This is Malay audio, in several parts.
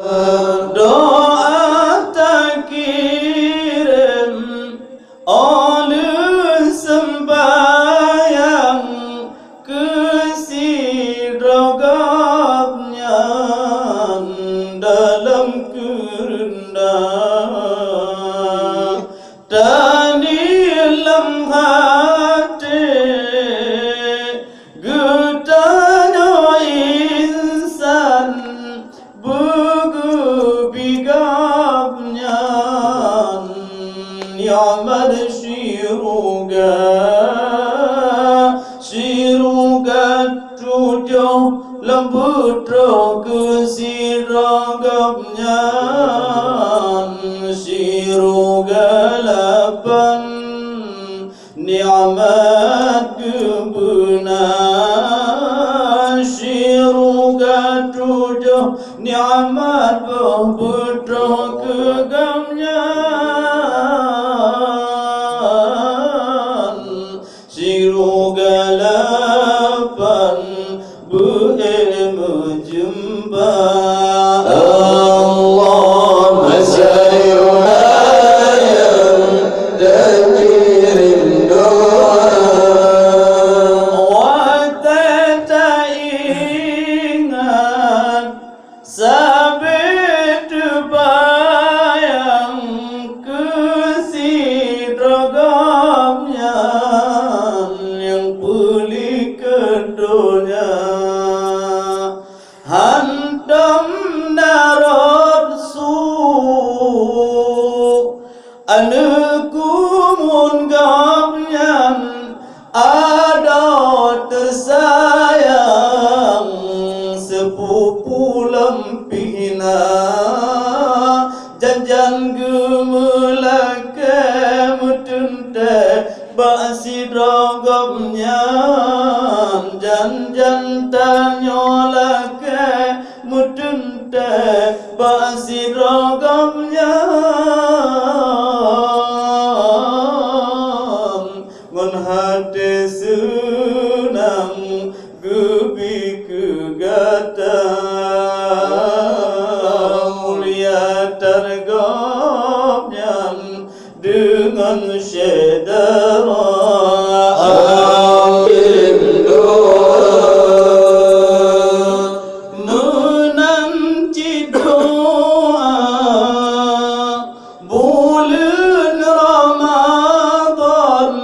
Doa tak kirim oleh sembahyang kesidrogapnya dalam kerendah dan dalam hati getanya insan bugu bigabnya yaman siruga tujuh lembut roh kesiragapnya siruga lapan ni'mat kebenar siruga tujuh ni'mat berbutuh kegamnya siruga lapan berilmu jumpa Allahumma salli dan kirim doa waktu tak ingat sabit bayang kesidrogapnya yang pulih kedonya hantam narod su anukum gapnya ada tersayang sepupu lempina janjan gemelake mutunte basi drogopnya janjan tanyolake mutunte basi drogopnya ngon hati senang gebi kegata mulia tergapnya dengan syedara amin doa menanti doa bulan Ramadan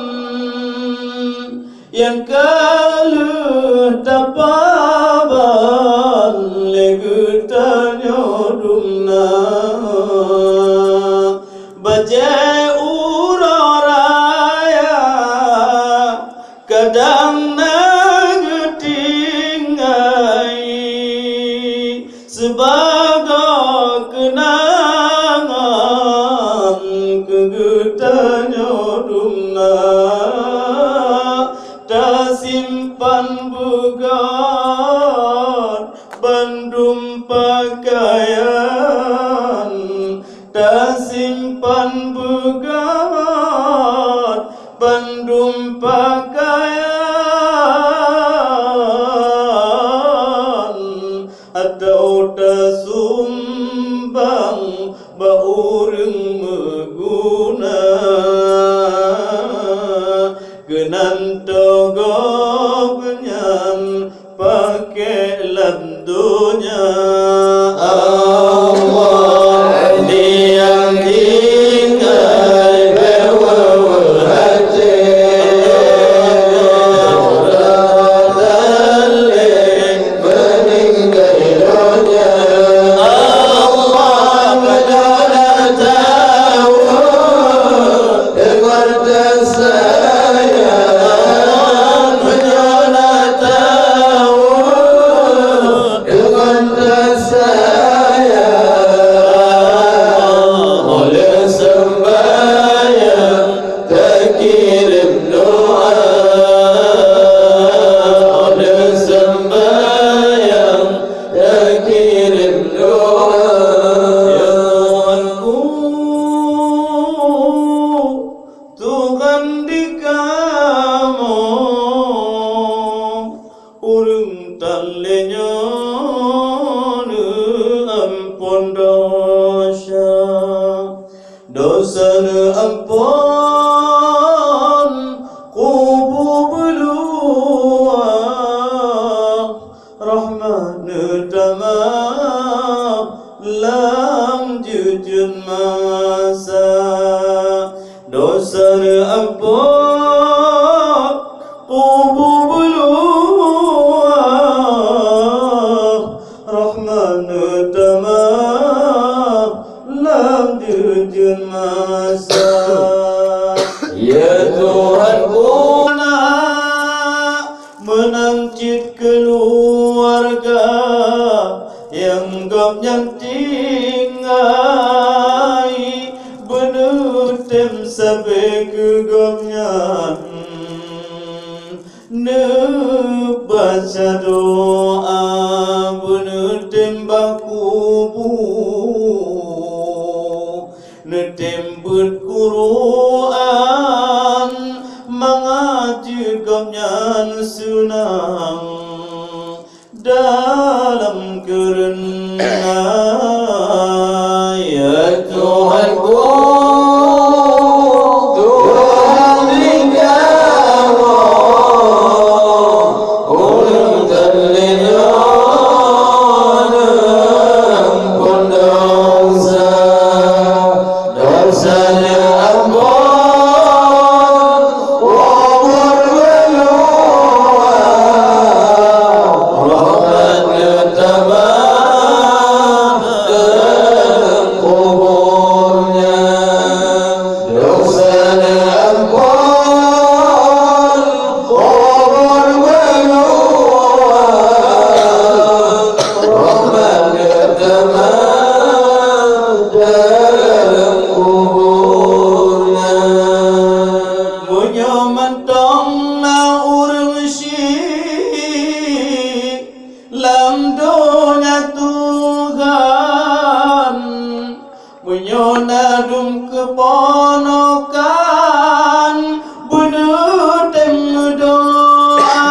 yang kalau tapaban legutanya dumna baca uraraya kadang nagetingai sebagai kenangan kegutanya dumna simpan bukan bandum pakaian tak simpan bukan bandum pakaian atau tersumbang baureng meguna genan togopnyan pakai lam dunya Allah diam ampun dosa, dosa ampun kubu belua, rahmat tamam lam jujun masa, dosa ampun kubu belua, rahmat tamam lam jujun masa. Ya Tuhanku, menancit keluarga yang gap yang tinggai benutem sampai ke gapnya ne baca doa benutem bakubu ne tembut Quran mengaji gapnya sunang dalam kerana ya Tuhanku, Tuhan engkau ulun terlena ampun dosa, dosanya ampun lam donya Tuhan menyonadum keponokan benutem doa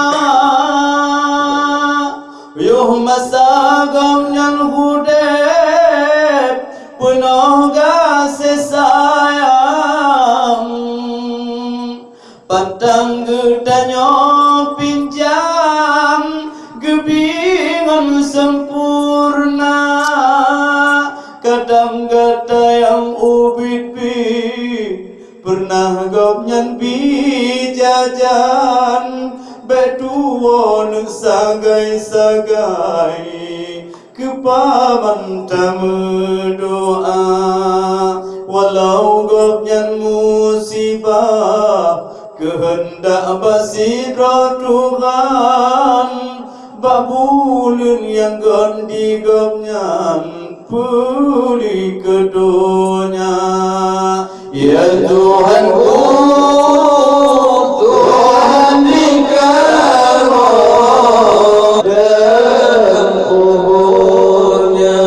yuh masagam yang hudep penuh kasih sayang pantang gedanya pinjam kebingan sempurna kadang kata yang ubit pernah gopnyan bijajan betuon sagai-sagai kepaman tamu doa walau gopnyan musibah kehendak basidra Tuhan babulun yang gondi gopnyan pulih kedunya ya Tuhanku, Tuhan engkau dan kuburnya.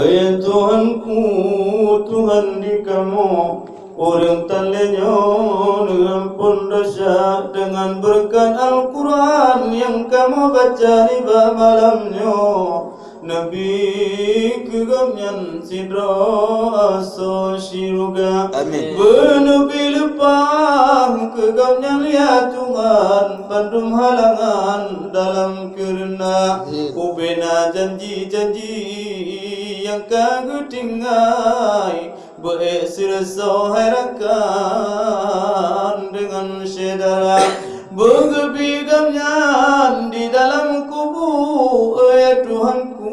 Ya Tuhanku, Tuhan di kamu orang tandanya ampun dosa dengan berkat Al-Quran yang kamu baca di malamnya. Nabi kegamnyan sidra aso syurga benubi lepang kegamnyan ya Tuhan pandum halangan dalam kerana ubena janji-janji yang kagak tinggai beesir soherakan dengan syedara bergebigamnya di dalam kubu ya Tuhanku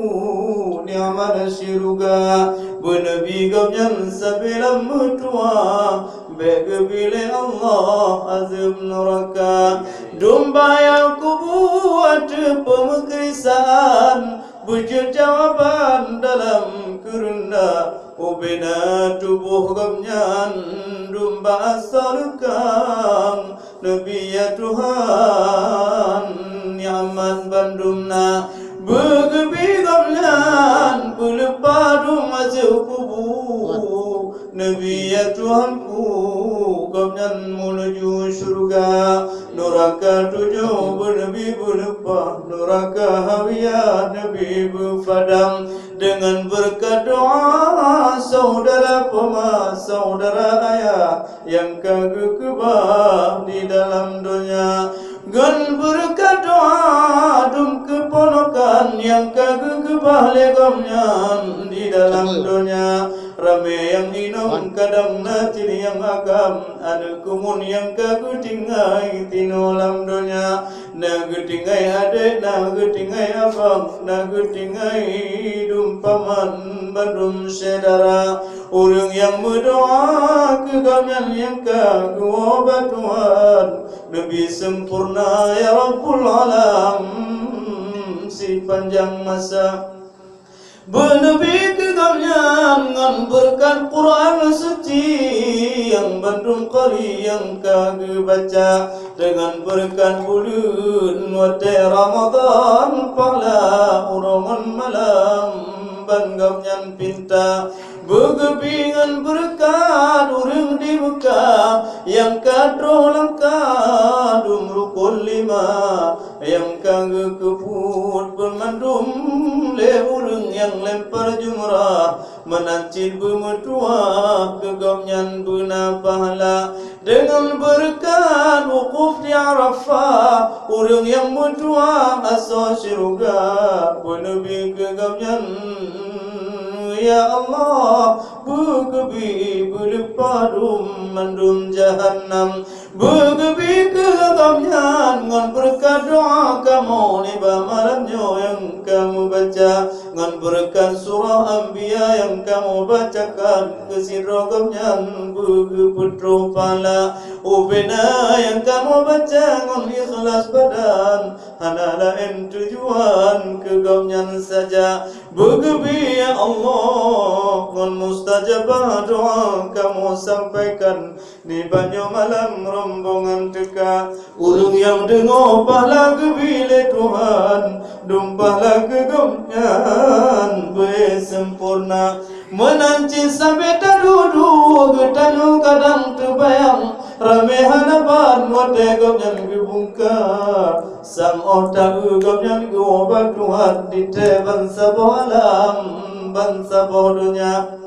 ni'mal syurga benebigamnya sabilam mutua begebile Allah azim neraka domba yang kubu ada pemekrisan bujur jawaban dalam kerana ubina tubuh gamnyan domba asalkan Nabi ya Tuhan nyaman bandumna begebi gamlan pelepadu masuk kubu Nabi ya Tuhanku gamlan menuju surga neraka tujuh bernabi berlepah neraka hawiyah Nabi berfadam dengan Ngan berkat doa saudara pema saudara ayah yang kagak kebah di dalam dunia. Ngan berkat doa dum keponakan yang kagak kebah legomnya di dalam dunia. Rame yang inong kadang natin yang agam anu kumun yang kagak tinggai tinolam dunia. Nagetingai ade, nagetingai abang, nagetingai dumpaman bandum saudara. Orang yang berdoa kegamian yang kaguobat Tuhan lebih sempurna ya Rabbul Alam si panjang masa. Bernabi kegamian ngan berkat Quran suci yang bandung kali yang kagak baca dengan berkat bulan wate Ramadan pala urongan malam banggapnya pinta bergebingan berkat urang di Mekah yang kadro langkah dum rukun 5 yang kagak keput bermandum le urang yang lempar jumrah menancil bermetua kegamnyan bena pahala dengan berkat wukuf di Arafah urang yang metua asa syurga bernabi kegamnyan ya Allah bergebi berlepadum mandum jahannam bergebi kegamnyan ngan berkat doa kamu niba malamnya yang kamu baca ngan berkat surah Anbiya yang kamu bacakan kesiragamnyan bergeputro pala ubena yang kamu baca ngan ikhlas badan hanalah tujuan kegamnyan saja bergebi ya Allah ngan mustajabah doa kamu sampaikan di banyak malam rombongan teka urung yang dengar pahala gebile Tuhan dumpahlah kegamnyan bersempurna menanci sampai tadudu getanyu kadang terbayang rame hanapan wate gamnyan gebungka sang otak gamnyan geobat Tuhan di teban sebuah alam bangsa bodohnya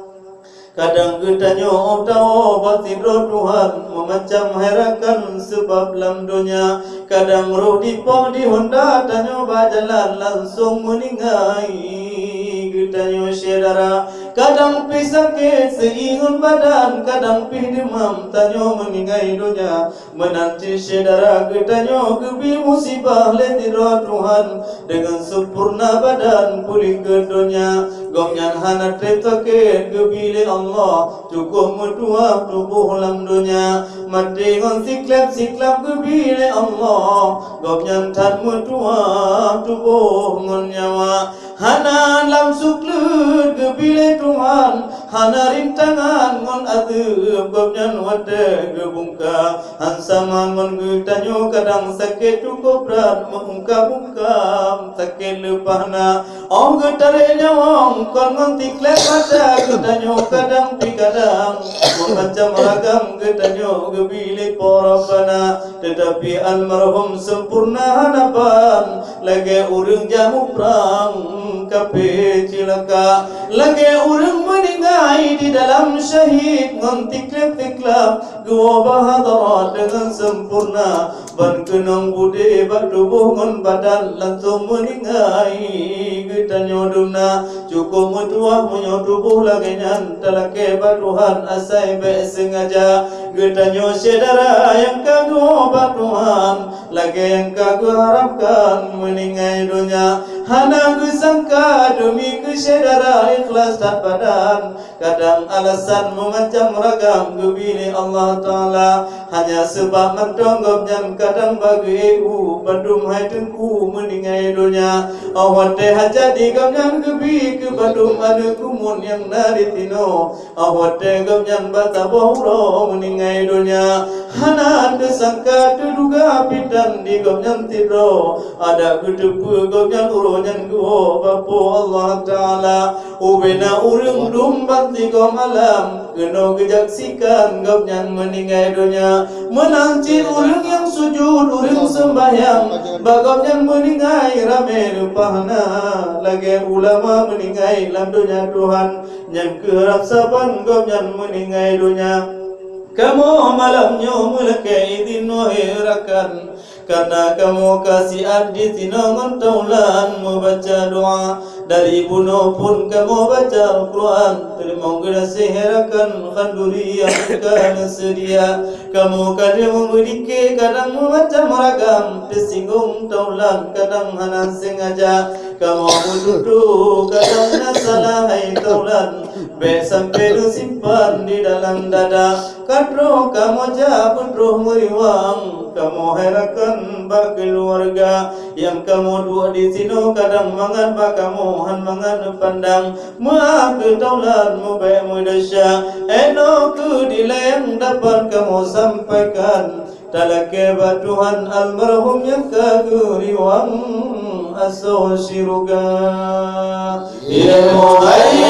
kadang getanyo otao batidro Tuhan memacam herakan sebab lam dunia kadang roh di Honda tanyo bajalan langsung meningai getanyo saudara kadang pi sakit seingun badan kadang pi demam tanyo meningai dunia menanti saudara getanyo gebi musibah letidro Tuhan dengan sempurna badan pulih ke dunia gomnyan hana treptake gebile Allah cukup metua tubuh lam dunia mati ngon siklap gebile Allah gomnyan tan metua tubuh ngon nyawa hana lam suklut gebile Tuhan hana rintangan ngon adub gomnyan wate gebungka hansama ngon getanyo kadang sakit cukup berat mengungkap-ungkap sakit lepahna oh getare nyawang kon ngontik lepata getanyo kadang pi kadang macam ragam getanyo gebile porapana tetapi almarhum sempurna hanapan lagi urang jamu perang kape cilaka lagi urang meninggal di dalam syahid ngontik tiklap gua bahadarat dengan sempurna ban kenang bude batubuh ngon badan langsung meninggal getanyo dumna cukup metua punya tubuh lagi nyantala kebat Tuhan asai be sengaja getanyo saudara yang kagum obat Tuhan lagi yang kagum harapkan meninggal dunia hana sangka demi kesaudara ikhlas tak badan kadang alasan memacam ragam gebili Allah Ta'ala hanya sebab mentonggop dan kadang bagi ibu bandum hai tengku meninggal dunia awat teh jadi gamnyan gebi ke bandum ada kumun yang nari tino awat teh gamnyan bata bohro meninggal dunia hana sangka terduga pidan di gamnyan tidro ada gedepu gamnyan uronyan guo bapo Allah Ta'ala ubena urung dumban tiga malam kena kejaksikan gop yang meninggal dunia menanti orang yang sujud orang sembahyang bagop yang meninggal ramai rupana lagi ulama meninggal dalam dunia Tuhan yang kerap saban gop yang meninggal dunia kamu malamnya mulai izin wahirakan karena kamu kasihan di sinongan taulan membaca doa dari bunuh pun kamu baca Al-Quran terima kasih herakan khanduri yang akan sedia kamu kadang memberi kadang membaca meragam tersinggung taulan kadang hana sengaja kamu duduk kadang nasalah hai taulan sampai disimpan di dalam dada kadro kamu jawab roh meriwang kamu herakan berkeluarga yang kamu dua di sini kadang mangan ba kamu han mangan pandang muak taulan mubai mudasya eno ku dilayang dapat kamu sampaikan talake ba Tuhan almarhum yang kaguriwang aso siruga ya muhayya